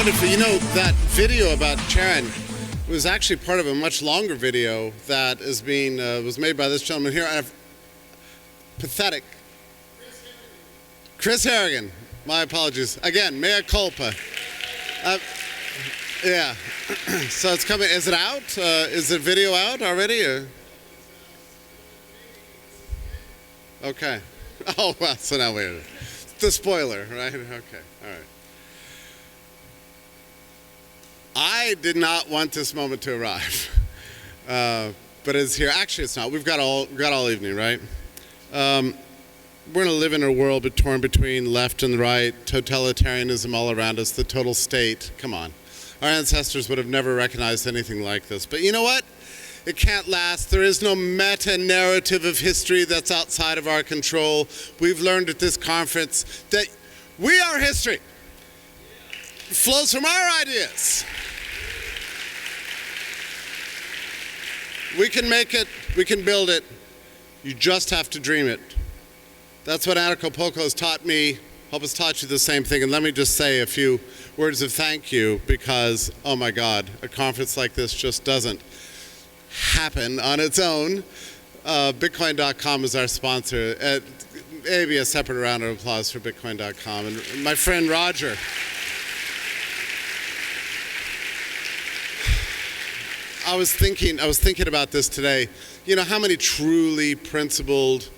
wonderful. You know, that video about Charon was actually part of a much longer video that is being was made by this gentleman here. Pathetic. Chris Harrigan. My apologies. Again, mea culpa. Yeah. So it's coming. Is it out? Is the video out already? Or? Okay. Oh, well, so now wait a minute. The spoiler, right? Okay. All right. I did not want this moment to arrive, but it's here. Actually, it's not. We've got all evening, right? We're going to live in a world torn between left and right, totalitarianism all around us, the total state. Come on. Our ancestors would have never recognized anything like this. But you know what? It can't last. There is no meta-narrative of history that's outside of our control. We've learned at this conference that we are history. It flows from our ideas. We can make it, we can build it. You just have to dream it. That's what Anarchapulco has taught me. Hope it's taught you the same thing. And let me just say a few words of thank you because, oh my God, a conference like this just doesn't happen on its own. Bitcoin.com is our sponsor. Maybe a separate round of applause for Bitcoin.com. And my friend Roger. I was thinking about this today. You know, how many truly principled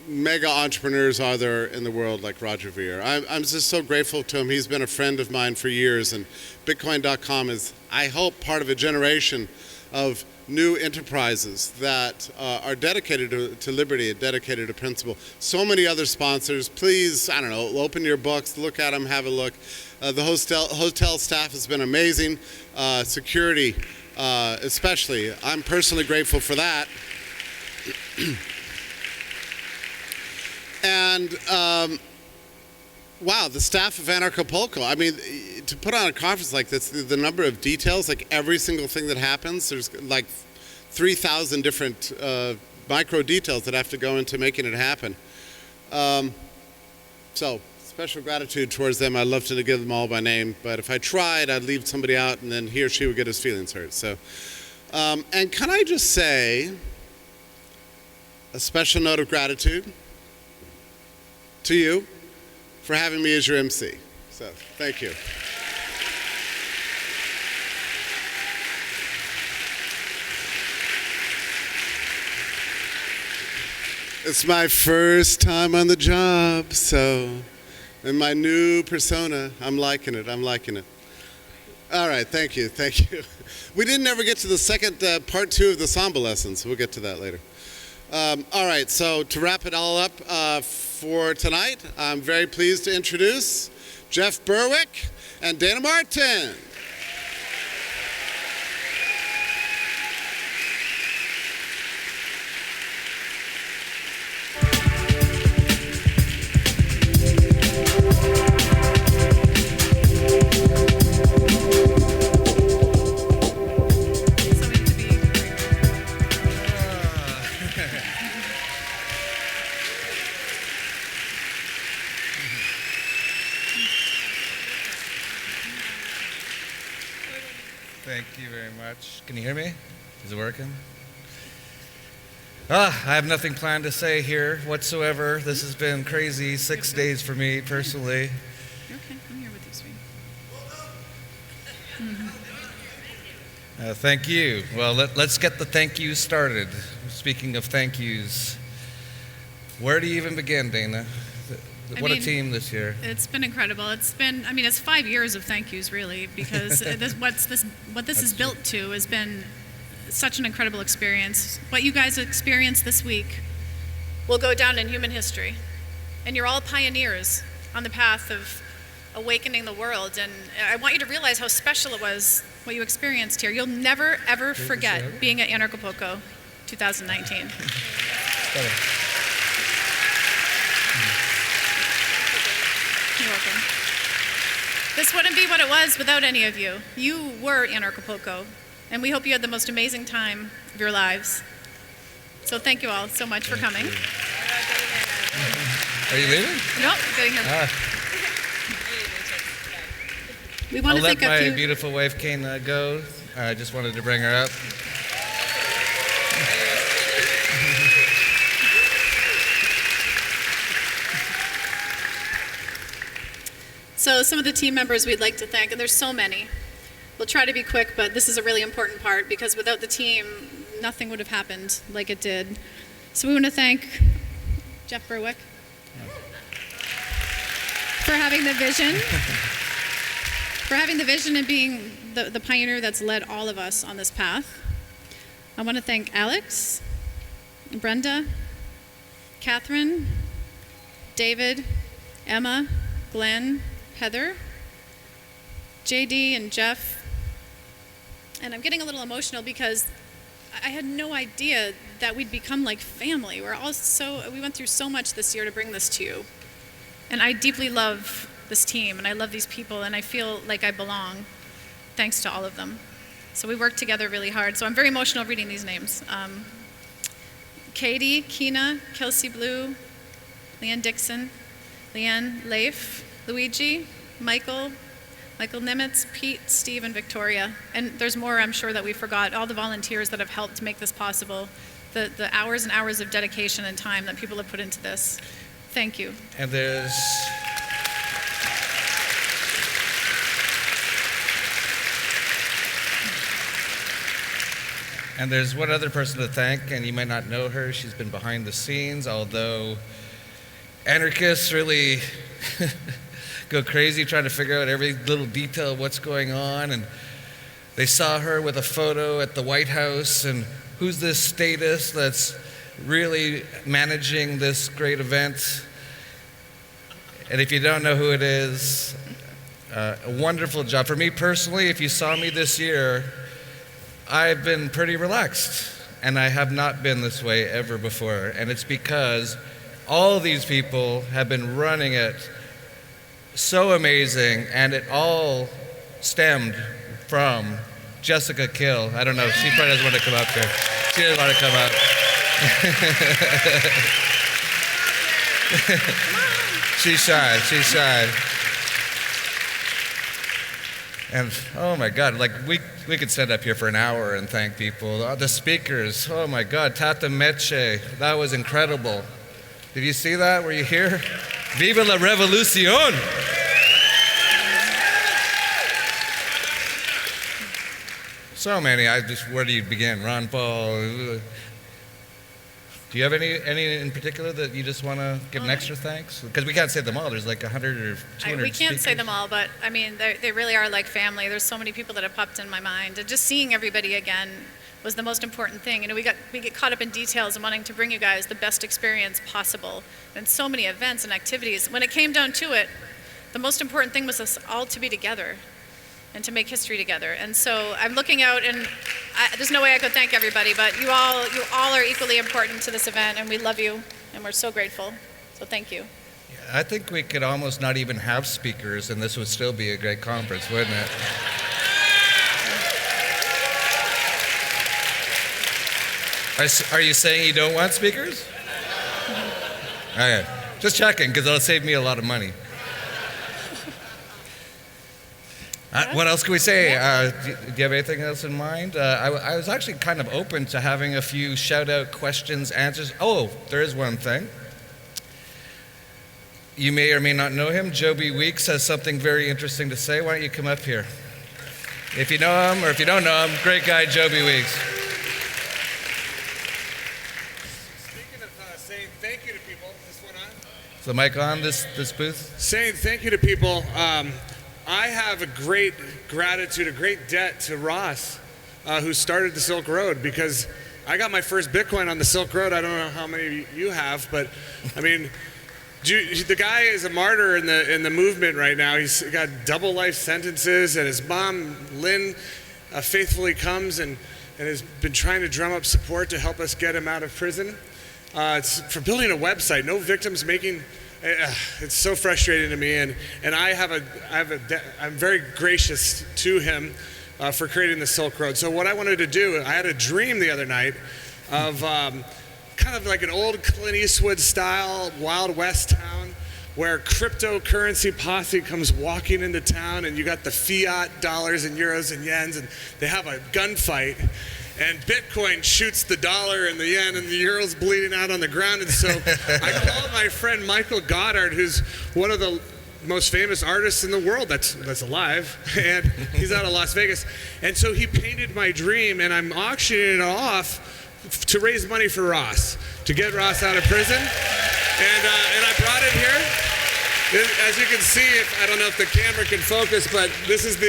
mega entrepreneurs are there in the world like Roger Ver? I'm just so grateful to him. He's been a friend of mine for years, and Bitcoin.com is, I hope, part of a generation of new enterprises that are dedicated to liberty and dedicated to principle. So many other sponsors. Please, I don't know, open your books, look at them, have a look. The hotel staff has been amazing. Security, especially. I'm personally grateful for that. And wow, the staff of Anarchapulco. I mean, to put on a conference like this, the number of details, like every single thing that happens, there's like 3,000 different micro details that have to go into making it happen. So, special gratitude towards them. I'd love to give them all by name, but if I tried, I'd leave somebody out and then he or she would get his feelings hurt. So, and can I just say a special note of gratitude to you for having me as your MC. So, thank you. It's my first time on the job, so in my new persona, I'm liking it. All right, thank you. We didn't ever get to the second part 2 of the samba lessons. We'll get to that later. All right, so to wrap it all up for tonight, I'm very pleased to introduce Jeff Berwick and Dayna Martin. Thank you very much. Can you hear me? Is it working? I have nothing planned to say here whatsoever. This has been crazy 6 days for me personally. Okay, I'm here with you, sweet. Thank you. Well, let's get the thank yous started. Speaking of thank yous, where do you even begin, Dayna? What a team this year. It's been incredible. It's 5 years of thank yous, really, because what this is built to has been such an incredible experience. What you guys experienced this week will go down in human history. And you're all pioneers on the path of awakening the world. And I want you to realize how special it was, what you experienced here. You'll never, ever forget being at Anarchapulco 2019. You're welcome. This wouldn't be what it was without any of you. You were Anarchapulco, and we hope you had the most amazing time of your lives. So thank you all so much for coming. Are you leaving? Nope, getting here. We want I'll to let thank a my few. beautiful wife, Kane, go. I just wanted to bring her up. So some of the team members we'd like to thank, and there's so many. We'll try to be quick, but this is a really important part because without the team, nothing would have happened like it did. So we want to thank Jeff Berwick for having the vision, and being the pioneer that's led all of us on this path. I want to thank Alex, Brenda, Catherine, David, Emma, Glenn, Heather, JD, and Jeff. And I'm getting a little emotional because I had no idea that we'd become like family. We went through so much this year to bring this to you. And I deeply love this team, and I love these people, and I feel like I belong, thanks to all of them. So we worked together really hard. So I'm very emotional reading these names. Katie, Keena, Kelsey Blue, Leanne Dixon, Leanne Leif, Luigi, Michael Nimitz, Pete, Steve, and Victoria. And there's more I'm sure that we forgot. All the volunteers that have helped make this possible, the hours and hours of dedication and time that people have put into this. Thank you. And there's one other person to thank, and you might not know her. She's been behind the scenes, although anarchists really go crazy trying to figure out every little detail of what's going on. And they saw her with a photo at the White House, and who's this statist that's really managing this great event? And if you don't know who it is, a wonderful job. For me personally, if you saw me this year, I've been pretty relaxed, and I have not been this way ever before. And it's because all these people have been running it so amazing, and it all stemmed from Jessica Kill. I don't know, she probably doesn't want to come up here. She doesn't want to come up. She's shy. And oh my God, like we could stand up here for an hour and thank people. The speakers, oh my God, Tata Meche, that was incredible. Did you see that? Were you here? Viva la revolución! So many. Where do you begin? Ron Paul. Do you have any in particular that you just want to give an extra thanks? Because we can't say them all. There's like 100 or 200 We can't speakers. say them all, but I mean, they really are like family. There's so many people that have popped in my mind. And just seeing everybody again was the most important thing. You know, we get caught up in details and wanting to bring you guys the best experience possible. And so many events and activities. When it came down to it, the most important thing was us all to be together and to make history together. And so I'm looking out, and there's no way I could thank everybody, but you all are equally important to this event, and we love you, and we're so grateful. So thank you. I think we could almost not even have speakers, and this would still be a great conference, wouldn't it? Are you saying you don't want speakers? Okay. Just checking, because it'll save me a lot of money. What else can we say? Do you have anything else in mind? I was actually kind of open to having a few shout-out questions, answers. Oh, there is one thing. You may or may not know him. Joby Weeks has something very interesting to say. Why don't you come up here? If you know him, or if you don't know him, great guy, Joby Weeks. Speaking of saying thank you to people, is this one on? Is the mic on this booth? Saying thank you to people. I have a great gratitude, a great debt to Ross, who started the Silk Road, because I got my first Bitcoin on the Silk Road. I don't know how many of you have, but I mean, the guy is a martyr in the movement right now. He's got double life sentences, and his mom, Lynn, faithfully comes and has been trying to drum up support to help us get him out of prison. It's for building a website. No victims making. It's so frustrating to me, and I'm very gracious to him for creating the Silk Road. So what I wanted to do, I had a dream the other night of kind of like an old Clint Eastwood style Wild West town where cryptocurrency posse comes walking into town, and you got the fiat dollars and euros and yens, and they have a gunfight, and Bitcoin shoots the dollar and the yen, and the euro's bleeding out on the ground. And so I called my friend Michael Goddard, who's one of the most famous artists in the world that's alive, and he's out of Las Vegas. And so he painted my dream, and I'm auctioning it off to raise money for Ross, to get Ross out of prison. And I brought it here. As you can see, I don't know if the camera can focus, but this is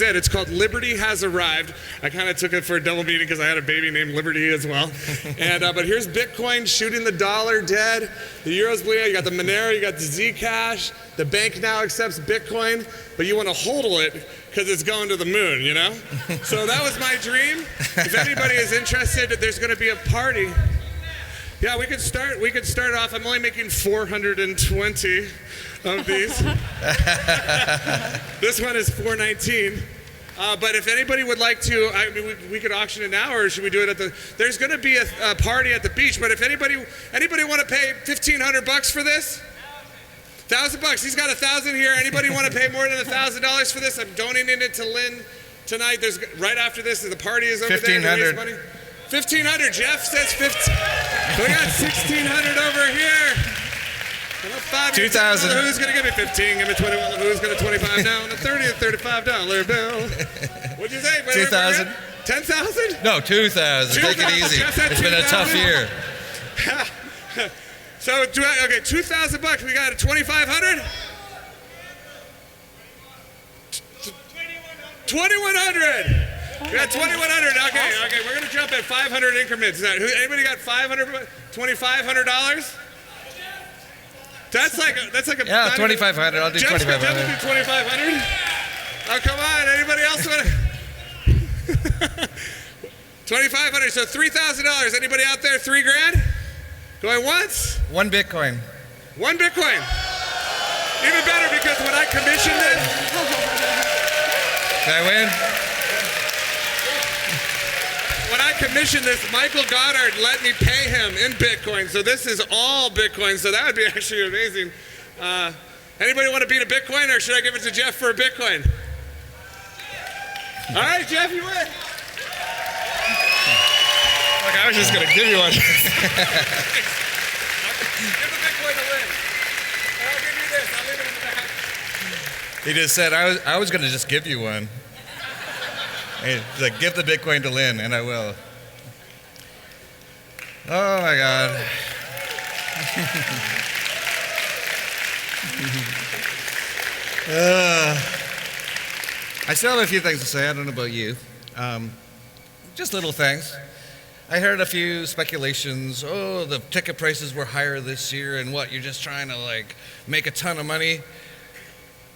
it. It's called Liberty Has Arrived. I kind of took it for a double meaning because I had a baby named Liberty as well. And but here's Bitcoin shooting the dollar dead. The euro's bleeding. You got the Monero, you got the Zcash. The bank now accepts Bitcoin, but you want to hodl it because it's going to the moon, you know? So that was my dream. If anybody is interested, there's going to be a party. Yeah, we could start off. I'm only making 420 of these. This one is 419. But if anybody would like to, I mean, we could auction it now, or should we do it at the? There's going to be a party at the beach. But if anybody want to pay $1,500 for this? $1,000. He's got 1,000 here. Anybody want to pay more than $1,000 for this? I'm donating it to Lynn tonight. There's right after this. The party is over there. $1,500. 1,500. Jeff says 15. We got 1,600 over here. 2,000. Who's going to give me 15? Give me 21. Who's going to 25 now? And a 30 and $35 bill. What'd you say? 2,000. 10,000? No, 2,000. Take it easy. It's been a tough year. So, okay, $2,000. We got a 2,500? 2,100. We got 2,100. Okay, we're gonna jump at 500 increments. Now, anybody got 500? $2,500? That's like a. Yeah, 2,500. I'll do 2,500. Jeff will do 2,500. Oh, come on! Anybody else want to? 2,500. So $3,000. Anybody out there? $3,000? Going once? One Bitcoin. One Bitcoin. Even better, because when I commissioned it. Did I win? When I commissioned this, Michael Goddard let me pay him in Bitcoin. So this is all Bitcoin. So that would be actually amazing. Anybody want to beat a Bitcoin, or should I give it to Jeff for a Bitcoin? All right, Jeff, you win. Look, I was just going to give you one. Give the Bitcoin a win. I'll give you this. I'll leave it in the back. He just said, I was going to just give you one. He's like, give the Bitcoin to Lynn, and I will. Oh, my God. I still have a few things to say. I don't know about you. Just little things. I heard a few speculations. Oh, the ticket prices were higher this year, and what, you're just trying to, like, make a ton of money?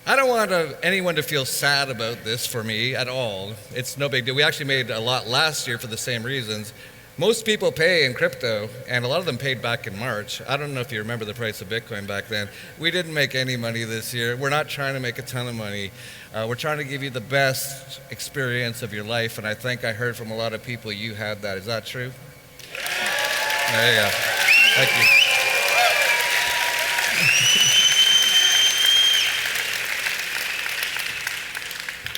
I don't want anyone to feel sad about this for me at all. It's no big deal. We actually made a lot last year for the same reasons. Most people pay in crypto, and a lot of them paid back in March. I don't know if you remember the price of Bitcoin back then. We didn't make any money this year. We're not trying to make a ton of money. We're trying to give you the best experience of your life, and I think I heard from a lot of people you had that. Is that true? There you go. Thank you.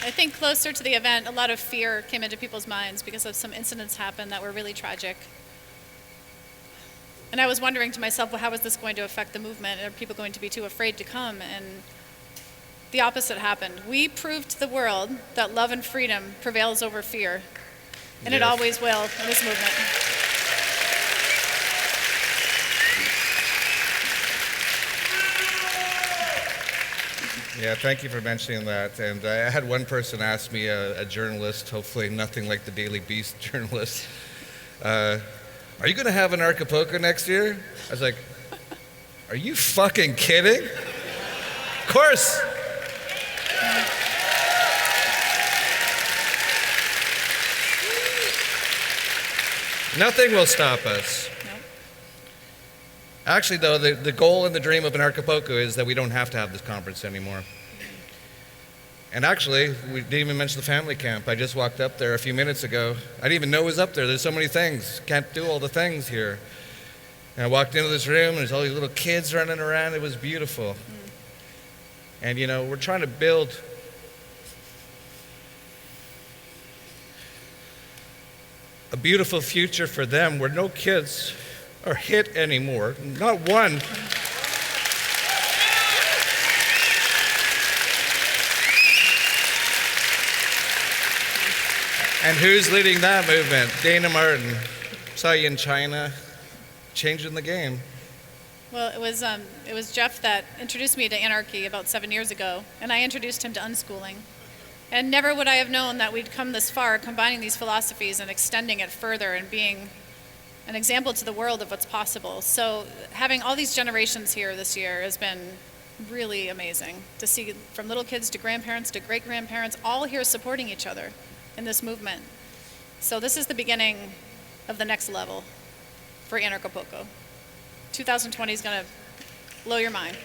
I think closer to the event, a lot of fear came into people's minds because of some incidents happened that were really tragic. And I was wondering to myself, well, how is this going to affect the movement? Are people going to be too afraid to come? And the opposite happened. We proved to the world that love and freedom prevails over fear. And it always will in this movement. Yeah, thank you for mentioning that. And I had one person ask me, a journalist, hopefully nothing like the Daily Beast journalist, are you going to have an Anarchapulco next year? I was like, are you fucking kidding? Of course. Nothing will stop us. Actually, though, the goal and the dream of Anarchapulco is that we don't have to have this conference anymore. And actually, we didn't even mention the family camp. I just walked up there a few minutes ago. I didn't even know it was up there. There's so many things. Can't do all the things here. And I walked into this room, and there's all these little kids running around. It was beautiful. And, we're trying to build a beautiful future for them where no kids are hit anymore. Not one. And who's leading that movement? Dana Martin. Saw you in China, changing the game. Well, it was Jeff that introduced me to anarchy about 7 years ago, and I introduced him to unschooling. And never would I have known that we'd come this far, combining these philosophies and extending it further and being an example to the world of what's possible. So having all these generations here this year has been really amazing to see, from little kids to grandparents to great-grandparents, all here supporting each other in this movement. So this is the beginning of the next level for Anarchapulco. 2020 is going to blow your mind.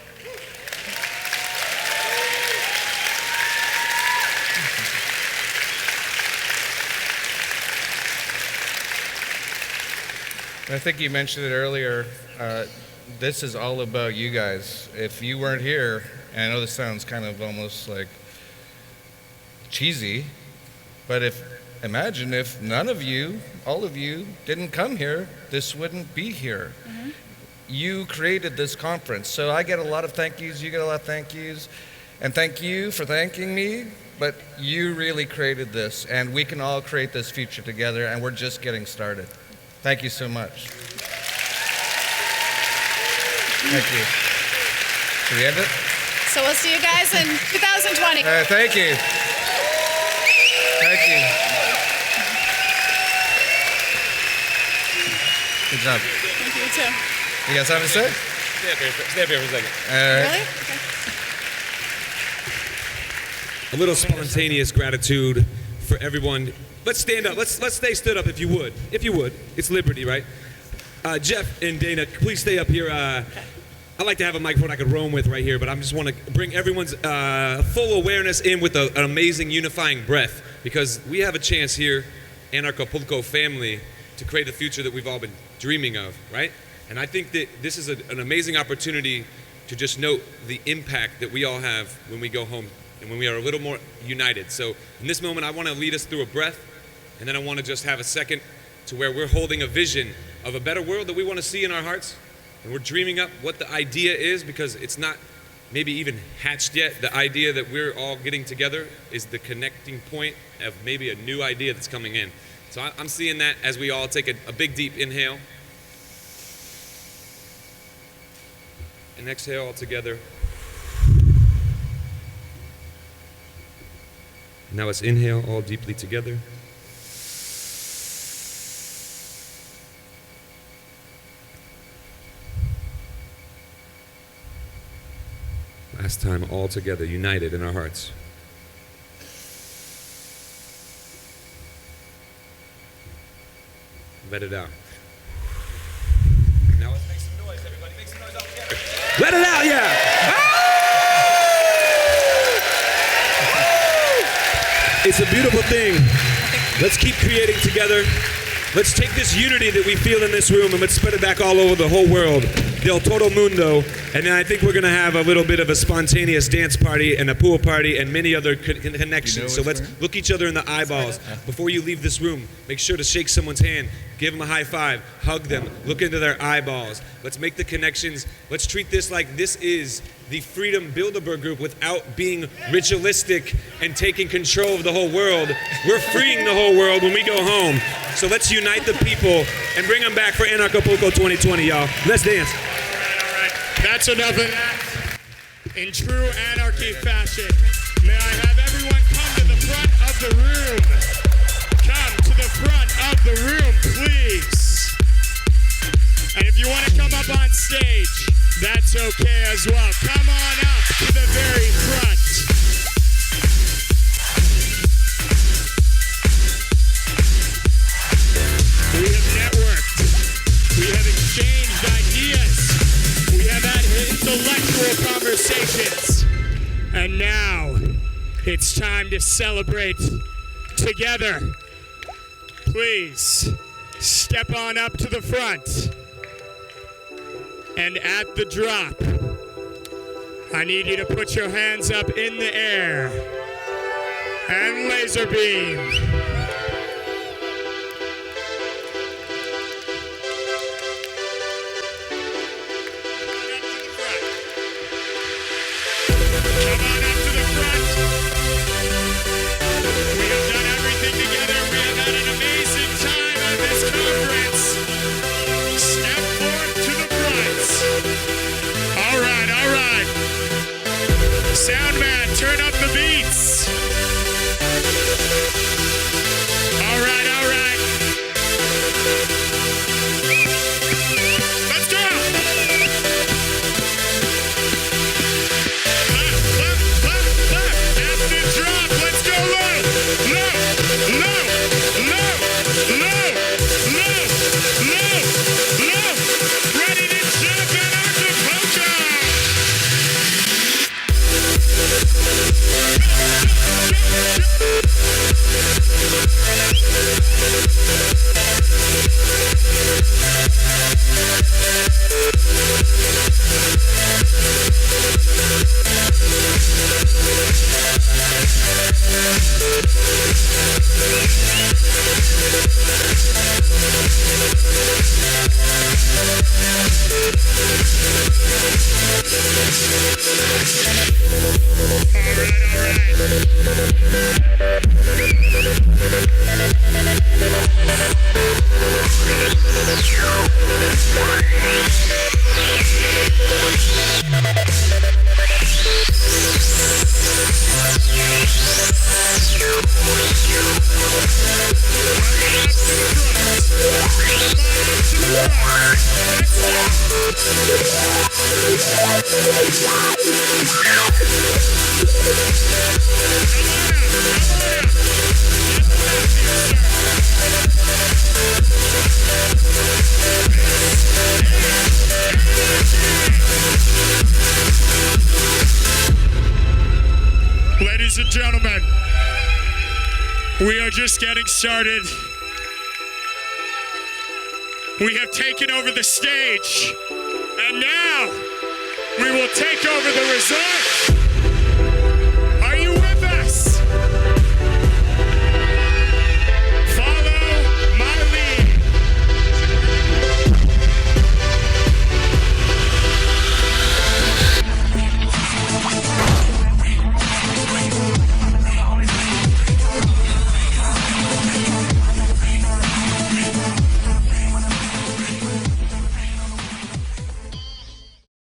I think you mentioned it earlier. This is all about you guys. If you weren't here, and I know this sounds kind of almost like cheesy, but imagine if none of you, all of you, didn't come here, this wouldn't be here. Mm-hmm. You created this conference, so I get a lot of thank yous, you get a lot of thank yous, and thank you for thanking me, but you really created this, and we can all create this future together, and we're just getting started. Thank you so much. Thank you. Should we end it? So we'll see you guys in 2020. Thank you. Thank you. Good job. Thank you, too. You got something to say? Stay up here for a second. Really? Okay. A little spontaneous gratitude for everyone. Let's stand up. Let's stay stood up if you would. If you would. It's liberty, right? Jeff and Dana, please stay up here. I like to have a microphone I could roam with right here, but I just want to bring everyone's full awareness in with an amazing unifying breath, because we have a chance here, Anarchapulco family, to create the future that we've all been dreaming of, right? And I think that this is an amazing opportunity to just note the impact that we all have when we go home and when we are a little more united. So in this moment, I want to lead us through a breath, and then I want to just have a second to where we're holding a vision of a better world that we want to see in our hearts, and we're dreaming up what the idea is, because it's not maybe even hatched yet. The idea that we're all getting together is the connecting point of maybe a new idea that's coming in. So I'm seeing that as we all take a big deep inhale and exhale all together. Now let's inhale all deeply together. Last time, all together, united in our hearts. Let it out. Now let's make some noise, everybody. Make some noise all together. Let it out, yeah! It's a beautiful thing. Let's keep creating together. Let's take this unity that we feel in this room and let's spread it back all over the whole world. Del todo mundo. And then I think we're going to have a little bit of a spontaneous dance party and a pool party and many other connections. So let's look each other in the eyeballs. Before you leave this room, make sure to shake someone's hand, give them a high five, hug them, look into their eyeballs. Let's make the connections. Let's treat this like this is the Freedom Bilderberg group without being ritualistic and taking control of the whole world. We're freeing the whole world when we go home. So let's unite the people and bring them back for Anarchapulco 2020, y'all. Let's dance. All right. That's enough of that. In true anarchy fashion, may I have everyone come to the front of the room. Come to the front of the room, please. And if you want to come up on stage, that's okay as well. Come on up to the very front. We have networked. We have exchanged ideas. We have had intellectual conversations. And now, it's time to celebrate together. Please, step on up to the front. And at the drop, I need you to put your hands up in the air and laser beam. Come on up to the front. We have done everything together. We have had an amazing time at this conference. Step forth to the front. All right, all right. Sound man, turn up the beats. All right, all right. Let's go. After drop, let's go low, low, low, low, low, low, low, low. Ready to jump at Anarchapulco. Ladies and gentlemen, we are just getting started. We have taken over the stage, and now we will take over the resort.